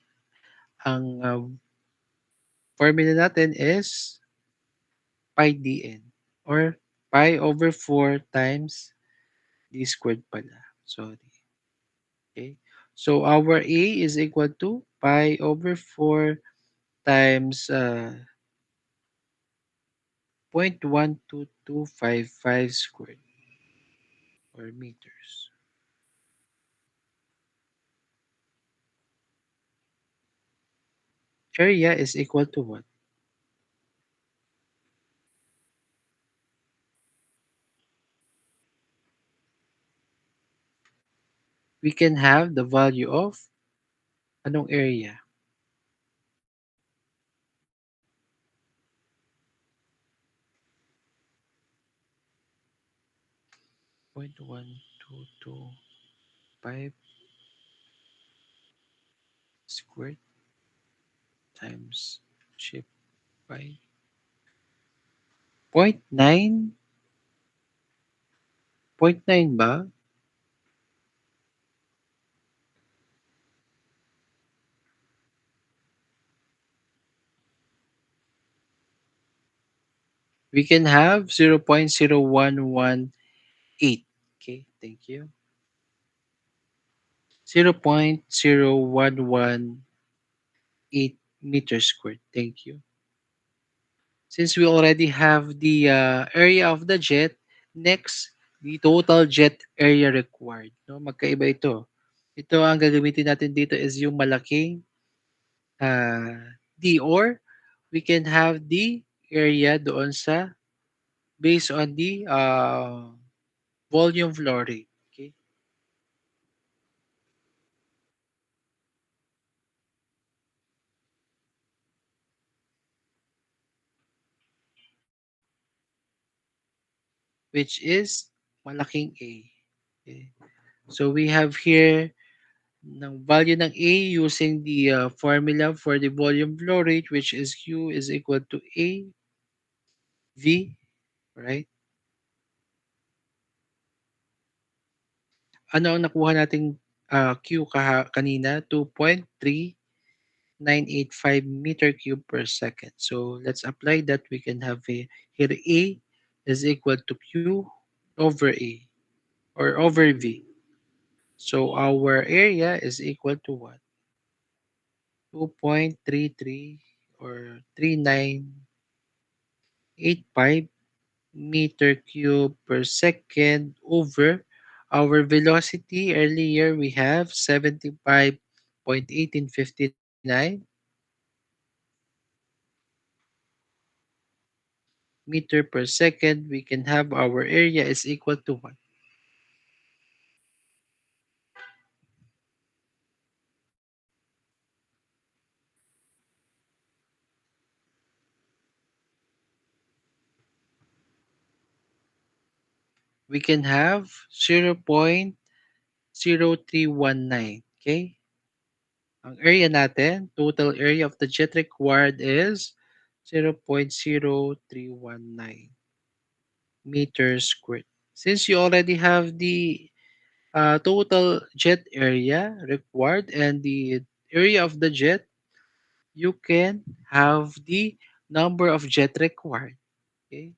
ang formula natin is pi dn, or pi over 4 times d squared pala. Sorry. Okay. So our a is equal to pi over 4 times 0.12255 squared, or meters. Area is equal to what? We can have the value of anong area? 0.1225 squared times shape by zero point 0.9, 0.9 ba? We can have 0.0118 8. Okay, thank you. 0.0118 meters squared. Thank you. Since we already have the area of the jet, next, the total jet area required. No, magkaiba ito. Ito ang gagamitin natin dito is yung malaking uh, D, or we can have the area doon sa based on the volume flow rate. Okay? Which is malaking A. Okay? So we have here ng value ng A using the formula for the volume flow rate, which is Q is equal to A V, right? Ano ang nakuha nating Q kanina? 2.3985 meter cube per second. So let's apply that. We can have here A is equal to Q over A or over V. So our area is equal to what? 2.33 or 3985 meter cube per second over our velocity. Earlier we have 75.1859 meter per second. We can have our area is equal to what? We can have 0.0319. Okay? Ang area natin, total area of the jet required is 0.0319 meters squared. Since you already have the total jet area required and the area of the jet, you can have the number of jet required. Okay,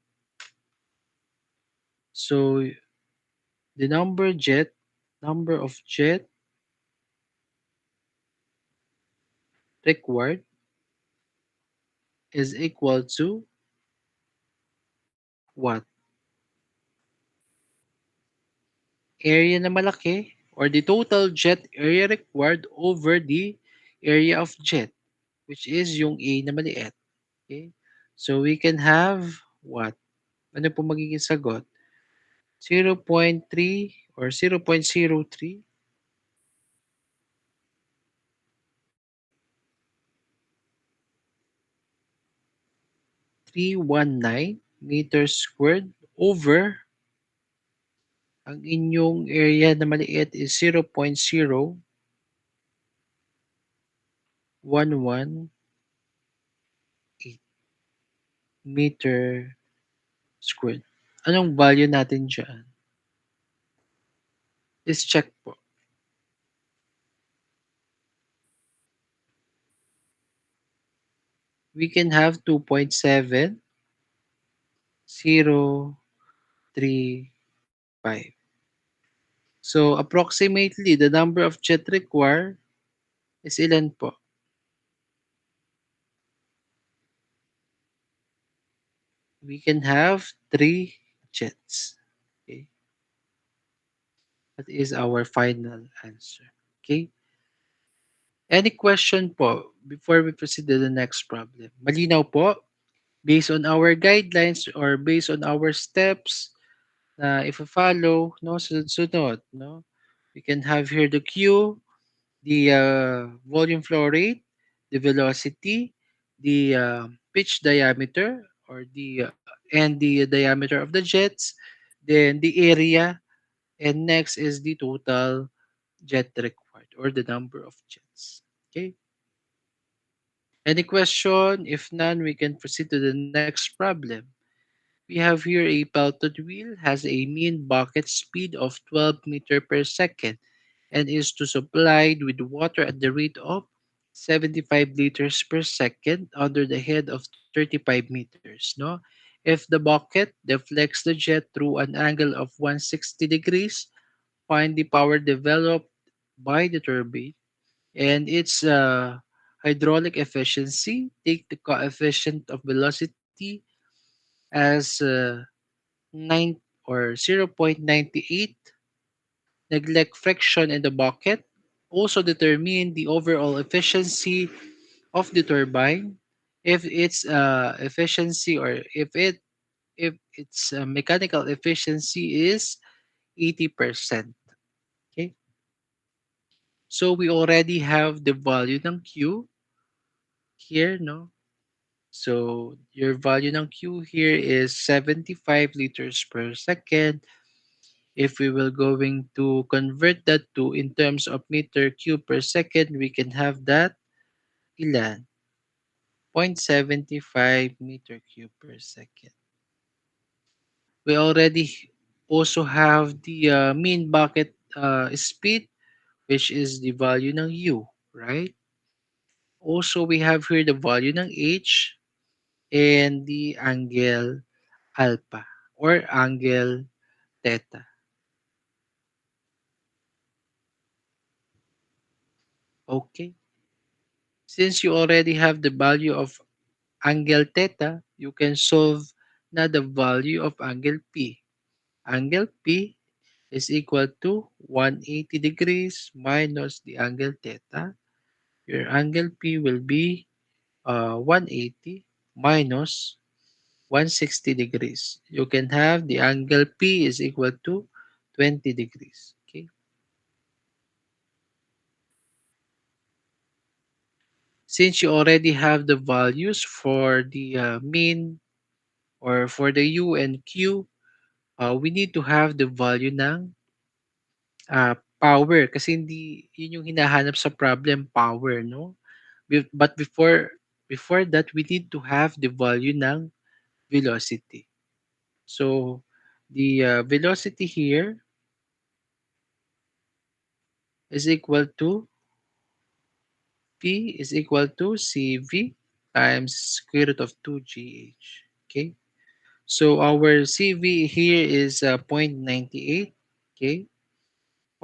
so the number of jet required is equal to what? Area na malaki or the total jet area required over the area of jet, which is yung A na maliit. Okay? So we can have what? Ano po magiging sagot? 0.3 or 0.03 319 meters squared over ang inyong area na maliit is 0.0118 meter squared. Anong value natin dyan? Let's check po. We can have 2.7035. So approximately the number of jet required is ilan po? We can have 3 jets. Okay? That is our final answer. Okay? Any question po before we proceed to the next problem? Malinaw po? Based on our guidelines or based on our steps na if-follow, no, sunod-sunod, no? We can have here the Q, the volume flow rate, the velocity, the pitch diameter or the and the diameter of the jets, then the area, and next is the total jet required or the number of jets. Okay. Any question? If none, we can proceed to the next problem. We have here a pelted wheel has a mean bucket speed of 12 meter per second and is to supplied with water at the rate of 75 liters per second under the head of 35 meters, no? If the bucket deflects the jet through an angle of 160 degrees, find the power developed by the turbine and its hydraulic efficiency. Take the coefficient of velocity as 9 or 0.98. Neglect friction in the bucket. Also determine the overall efficiency of the turbine. If its efficiency or if its mechanical efficiency is 80%. Okay? So we already have the value ng Q here, no? So your value ng Q here is 75 liters per second. If we will going to convert that to in terms of meter cube per second, we can have that ilan? 0.75 meter cube per second. We already also have the mean bucket speed, which is the value ng U, right? Also, we have here the value ng H and the angle alpha or angle theta. Okay. Since you already have the value of angle theta, you can solve na the value of angle P. Angle P is equal to 180 degrees minus the angle theta. Your angle P will be 180 minus 160 degrees. You can have the angle P is equal to 20 degrees. Okay. Since you already have the values for the mean or for the U and Q, we need to have the value ng power kasi hindi yun yung hinahanap sa problem power, no? But before that, we need to have the value ng velocity. So the velocity here is equal to P is equal to CV times square root of 2GH. Okay. So our CV here is 0.98. Okay.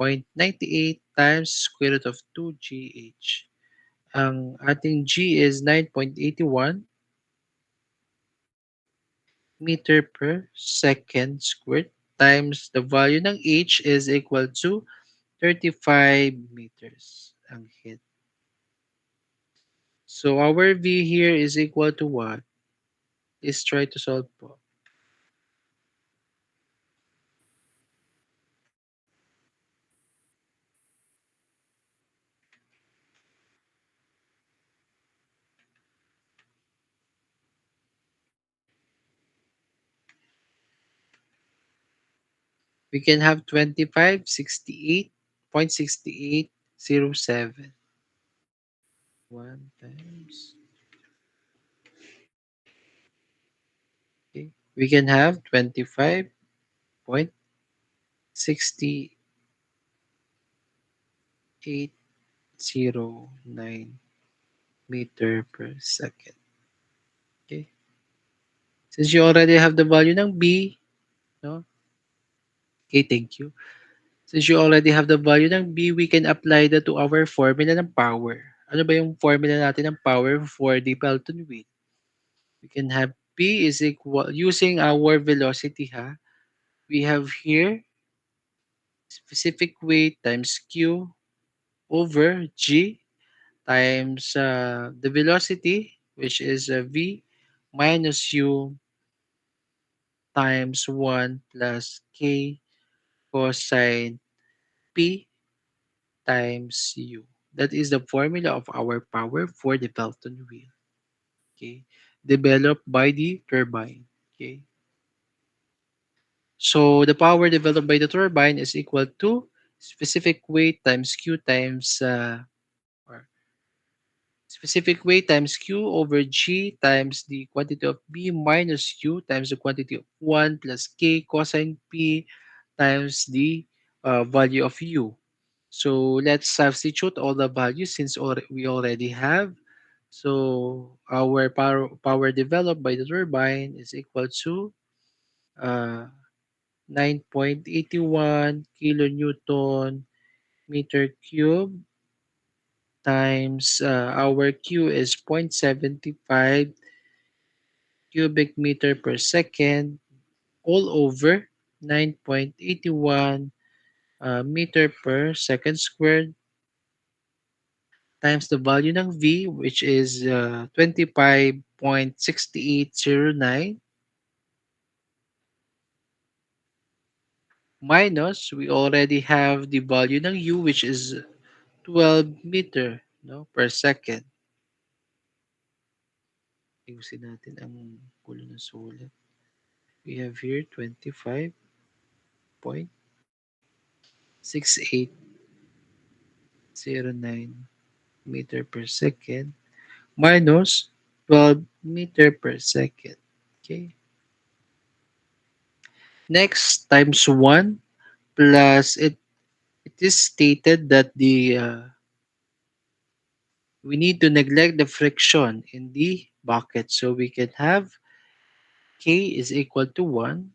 0.98 times square root of 2GH. Ang ating G is 9.81 meter per second squared times the value ng H is equal to 35 meters ang head. So our V here is equal to what? Let's try to solve po. We can have 2568.6807. 1 times. Okay. We can have 25.6809 meter per second. Okay. Since you already have the value ng B, no? Okay, thank you. Since you already have the value ng B, we can apply that to our formula ng power. Ano ba yung formula natin ng power for the Pelton wheel? We can have P is equal, using our velocity ha, we have here specific weight times Q over G times the velocity, which is V minus U times 1 plus K cosine P times U. That is the formula of our power for the Pelton wheel. Okay, developed by the turbine. Okay, so the power developed by the turbine is equal to specific weight times Q times or specific weight times Q over G times the quantity of B minus U times the quantity of 1 plus K cosine P times the value of U. So let's substitute all the values since we already have. So our power developed by the turbine is equal to uh, 9.81 kilonewton meter cube times our Q is 0.75 cubic meter per second all over 9.81 meter per second squared times the value ng V which is 25.6809 minus we already have the value ng U which is 12 meter no, per second. Ayusin natin ang gulo ng sulat. We have here 25.6809 meter per second minus 12 meter per second. Okay. Next, times 1 plus it is stated that the we need to neglect the friction in the bucket. So we can have K is equal to 1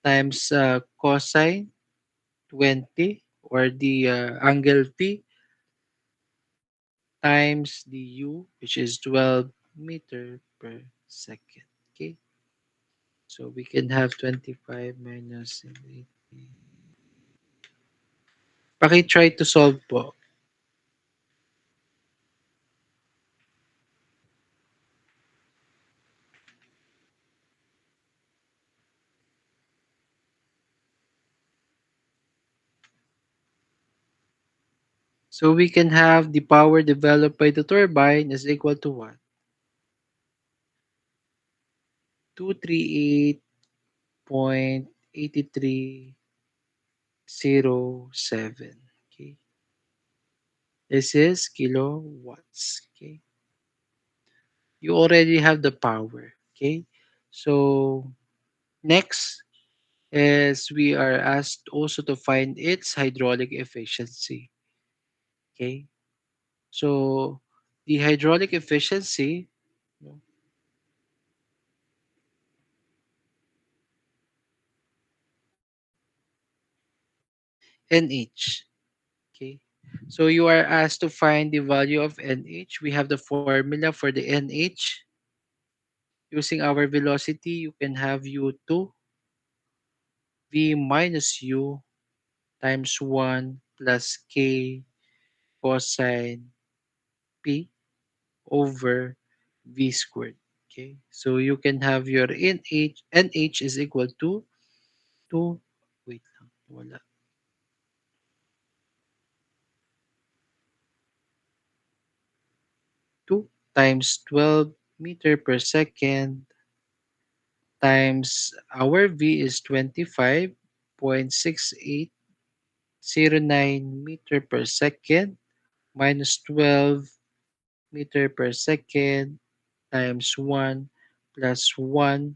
times cosine 20 or the angle P times the U which is 12 meter per second. Okay. So we can have 25 minus 80. Paki-try to solve po. So we can have the power developed by the turbine is equal to what? 238.8307. Okay. This is kilowatts. Okay. You already have the power. Okay. So next is we are asked also to find its hydraulic efficiency. Okay. So the hydraulic efficiency no, NH. Okay. So you are asked to find the value of NH. We have the formula for the NH. Using our velocity, you can have U2 V minus U times 1 plus K cosine P over V squared. Okay. So you can have your NH is equal to 2, wait lang, wala, 2 times 12 meter per second times our V is 25.6809 meter per second minus 12 meter per second times 1 plus 1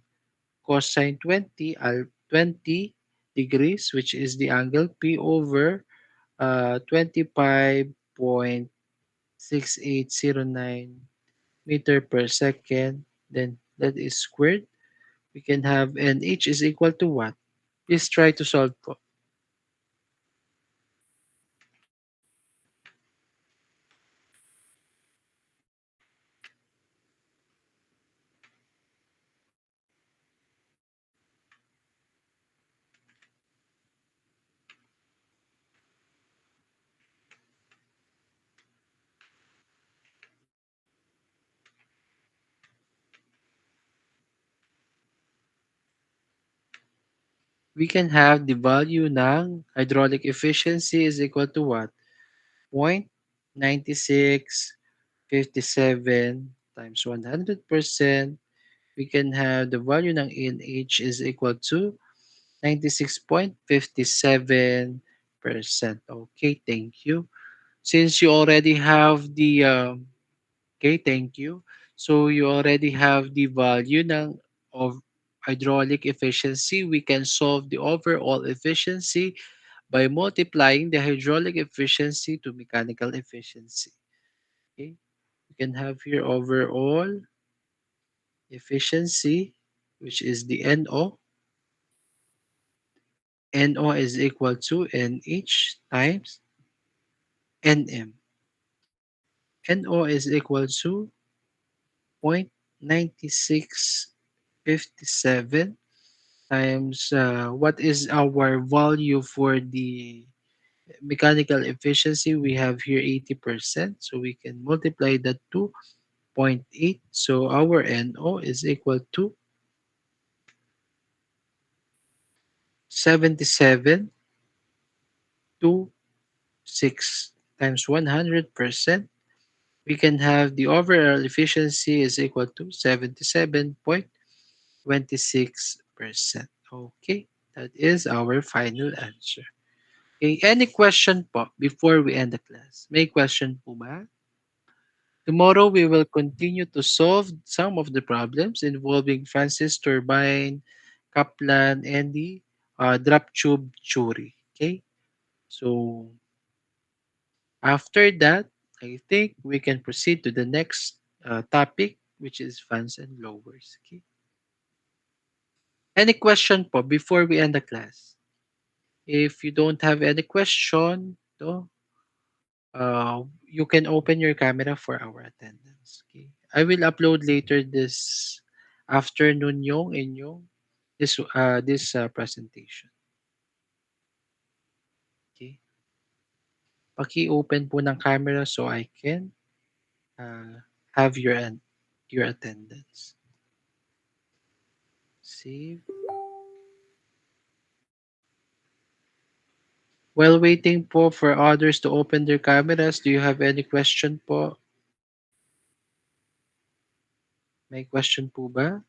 cosine 20 degrees which is the angle P over 25.6809 meter per second then that is squared. We can have NH is equal to what? Please try to solve po. We can have the value ng hydraulic efficiency is equal to what? 0.9657 times 100%. We can have the value ng NH is equal to 96.57%. Okay, thank you. Since you already have the okay, thank you. So you already have the value of hydraulic efficiency. We can solve the overall efficiency by multiplying the hydraulic efficiency to mechanical efficiency. Okay? can have here overall efficiency, which is the NO. NO is equal to NH times NM. NO is equal to 0.9657 times what is our value for the mechanical efficiency. We have here 80%, so we can multiply that to zero point 0.8. So our NO is equal to 77 to 6 times 100%. We can have the overall efficiency is equal to 77.26%. Okay, that is our final answer. Okay, any question po before we end the class? May question po ba? Tomorrow we will continue to solve some of the problems involving Francis turbine, Kaplan, and the drop tube theory. Okay, so after that, I think we can proceed to the next topic, which is fans and blowers. Okay. Any question po before we end the class? If you don't have any question, no, you can open your camera for our attendance. Okay. I will upload later this afternoon yung inyong this presentation. Okay. Paki-open po ng camera so I can uh, have your attendance. Save. While waiting po for others to open their cameras, do you have any question po? May question po ba?